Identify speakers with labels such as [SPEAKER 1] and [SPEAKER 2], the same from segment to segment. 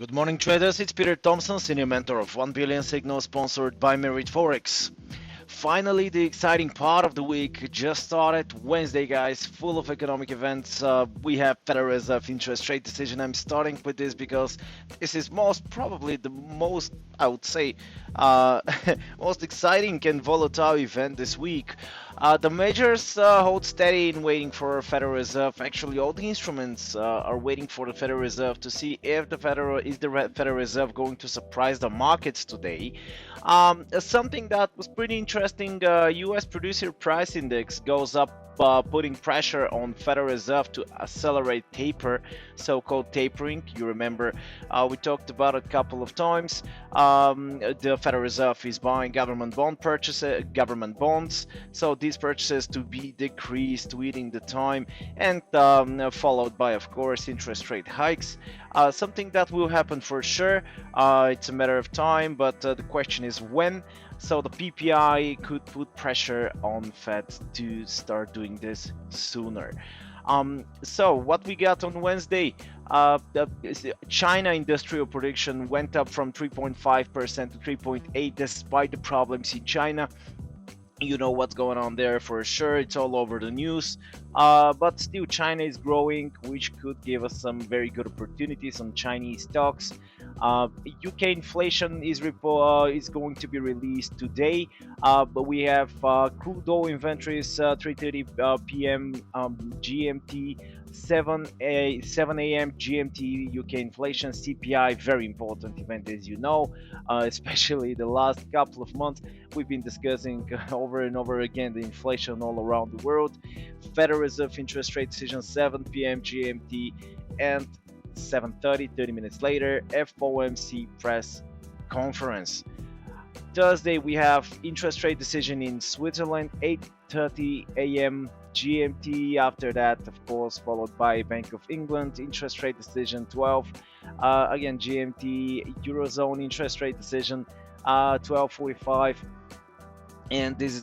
[SPEAKER 1] Good morning, traders. It's Peter Thompson, senior mentor of 1 Billion Signal, sponsored by Merit Forex. Finally, the exciting part of the week just started. Wednesday, guys, full of economic events. We have Federal Reserve interest rate decision. I'm starting with this because this is most probably the most, I would say, most exciting and volatile event this week. The measures hold steady in waiting for Federal Reserve. Actually, all the instruments are waiting for the Federal Reserve to see if the Federal Reserve going to surprise the markets today. Something that was pretty interesting. U.S. Producer Price Index goes up, putting pressure on Federal Reserve to accelerate taper, so-called tapering. You remember we talked about it a couple of times. The Federal Reserve is buying government bonds, so these purchases to be decreased within the time, and followed by, of course, interest rate hikes. Something that will happen for sure. It's a matter of time, but the question is when. So the PPI could put pressure on Fed to start doing this sooner. So what we got on Wednesday, China industrial production went up from 3.5% to 3.8% despite the problems in China. You know what's going on there for sure. It's all over the news. But still, China is growing, which could give us some very good opportunities on Chinese stocks. UK inflation is going to be released today, but we have crude oil inventories 3:30 p.m. GMT, 7 a.m. GMT. UK inflation, CPI, very important event, as you know, especially the last couple of months. We've been discussing over and over again the inflation all around the world. Federal Reserve interest rate decision 7 p.m. GMT, and 7:30, 30 minutes later, FOMC Press Conference. Thursday, we have interest rate decision in Switzerland, 8:30 a.m. GMT. After that, of course, followed by Bank of England interest rate decision 12 again GMT. Eurozone interest rate decision 12:45. And this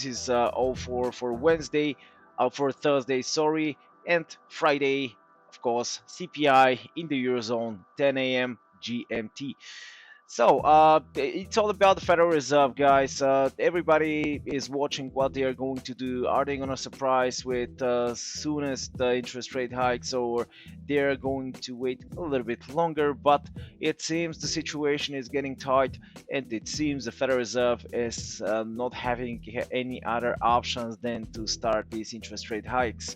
[SPEAKER 1] is all for Wednesday, for Thursday, sorry, and Friday, of course, CPI in the Eurozone, 10 a.m. GMT. So it's all about the Federal Reserve, guys. Everybody is watching what they are going to do. Are they going to surprise with soonest interest rate hikes, or they're going to wait a little bit longer? But it seems the situation is getting tight, and it seems the Federal Reserve is not having any other options than to start these interest rate hikes.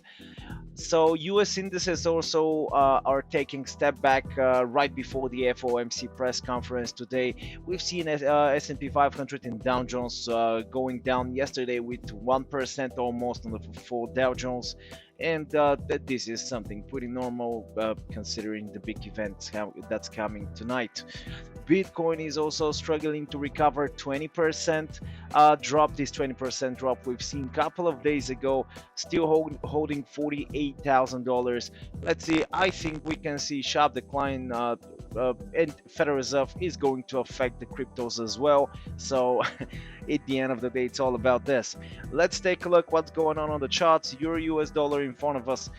[SPEAKER 1] So US indices also are taking step back right before the FOMC press conference today. We've seen S&P 500 and Dow Jones going down yesterday with 1% almost on the full Dow Jones. And this is something pretty normal considering the big event that's coming tonight. Bitcoin is also struggling to recover 20% drop. This 20% drop we've seen a couple of days ago, still holding $48,000. Let's see, I think we can see sharp decline, and Federal Reserve is going to affect the cryptos as well. So at the end of the day, it's all about this. Let's take a look what's going on the charts. Euro US dollar in front of us.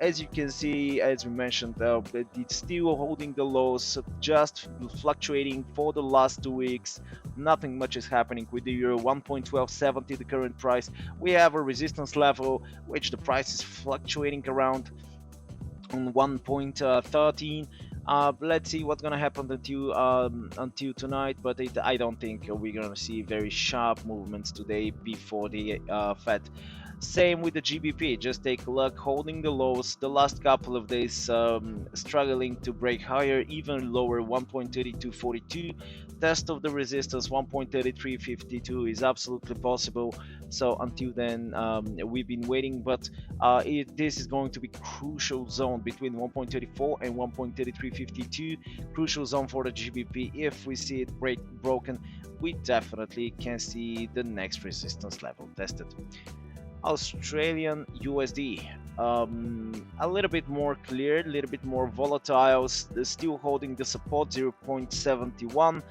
[SPEAKER 1] As you can see, as we mentioned, it's still holding the lows, just fluctuating for the last 2 weeks. Nothing much is happening with the euro. 1.1270 the current price. We have a resistance level which the price is fluctuating around on 1.13. Let's see what's gonna happen until tonight, but I don't think we're gonna see very sharp movements today before the Fed. Same with the GBP, just take a look, holding the lows the last couple of days, struggling to break higher, even lower. 1.3242, test of the resistance 1.3352 is absolutely possible. So until then, we've been waiting, but this is going to be crucial zone between 1.34 and 1.3352, crucial zone for the GBP. If we see it broken, we definitely can see the next resistance level tested. Australian USD, a little bit more clear, a little bit more volatile, still holding the support 0.71.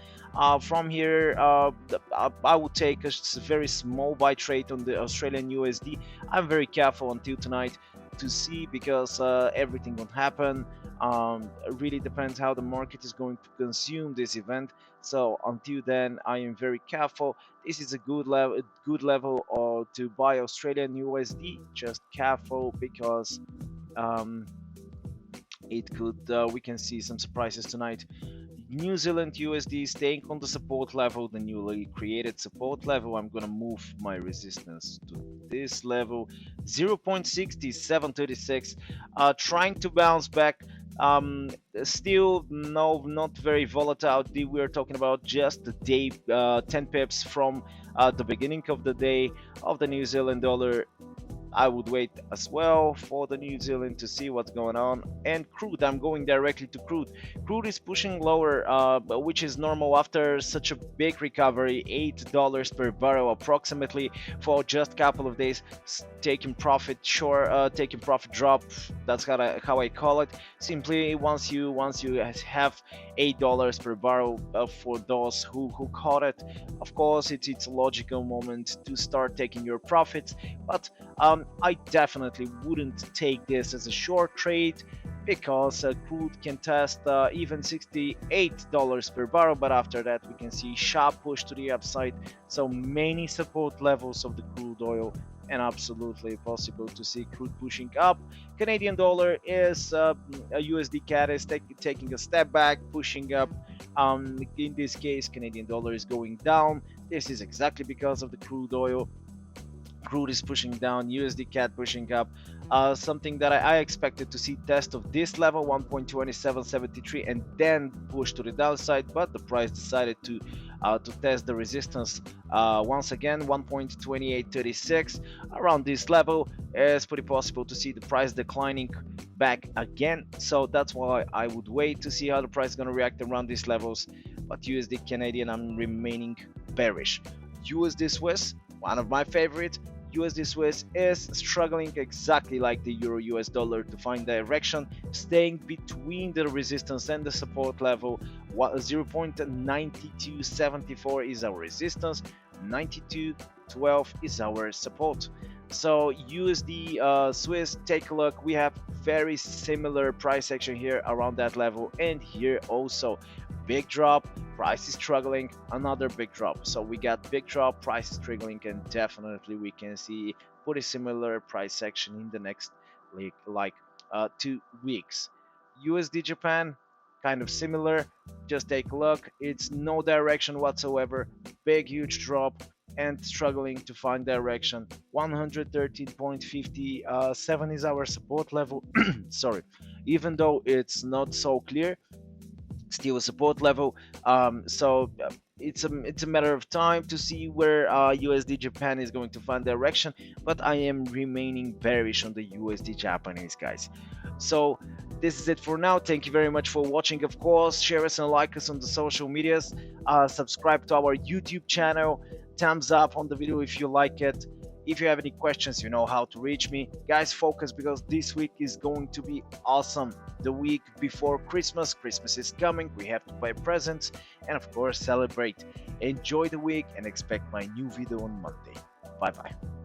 [SPEAKER 1] From here, I would take a very small buy trade on the Australian USD. I'm very careful until tonight. to see, because everything will happen. It really depends how the market is going to consume this event. So until then, I am very careful. This is a good level to buy Australian USD. Just careful, because um, it could we can see some surprises tonight. New Zealand USD staying on the support level, the newly created support level. I'm gonna move my resistance to this level, 0.6736. Trying to bounce back. Still no, not very volatile. We're talking about just the day, 10 pips from the beginning of the day of the New Zealand dollar. I would wait as well for the New Zealand to see what's going on. And crude, I'm going directly to crude. Crude is pushing lower, which is normal after such a big recovery, $8 per barrel approximately for just a couple of days, taking profit taking profit drop. That's how I call it. Simply once you have $8 per barrel, for those who caught it, of course it's a logical moment to start taking your profits. But I definitely wouldn't take this as a short trade, because crude can test even $68 per barrel, but after that we can see sharp push to the upside. So many support levels of the crude oil, and absolutely possible to see crude pushing up. Canadian dollar is a USD CAD is taking a step back, pushing up. In this case, Canadian dollar is going down. This is exactly because of the crude oil. Crude is pushing down, USD CAD pushing up. Something that I expected to see test of this level, 1.2773, and then push to the downside, but the price decided to test the resistance once again, 1.2836. Around this level is pretty possible to see the price declining back again. So that's why I would wait to see how the price is going to react around these levels. But USD Canadian, I'm remaining bearish. USD Swiss, one of my favorites. USD Swiss is struggling exactly like the Euro US dollar to find direction, staying between the resistance and the support level. 0.9274 is our resistance, 92.12 is our support. So USD Swiss, take a look. We have very similar price action here around that level, and here also big drop, price is struggling, another big drop. So we got big drop, price is struggling, and definitely we can see pretty similar price action in the next 2 weeks. USD Japan, kind of similar. Just take a look. It's no direction whatsoever, big huge drop, and struggling to find direction. 113.57 is our support level. Sorry, even though it's not so clear, still a support level. So it's a matter of time to see where USD Japan is going to find direction, but I am remaining bearish on the USD Japanese, guys. So this is it for now. Thank you very much for watching. Of course, share us and like us on the social medias. Subscribe to our YouTube channel. Thumbs up on the video if you like it. If you have any questions, you know how to reach me. Guys, focus, because this week is going to be awesome. The week before Christmas. Christmas is coming. We have to buy presents and, of course, celebrate. Enjoy the week and expect my new video on Monday. Bye-bye.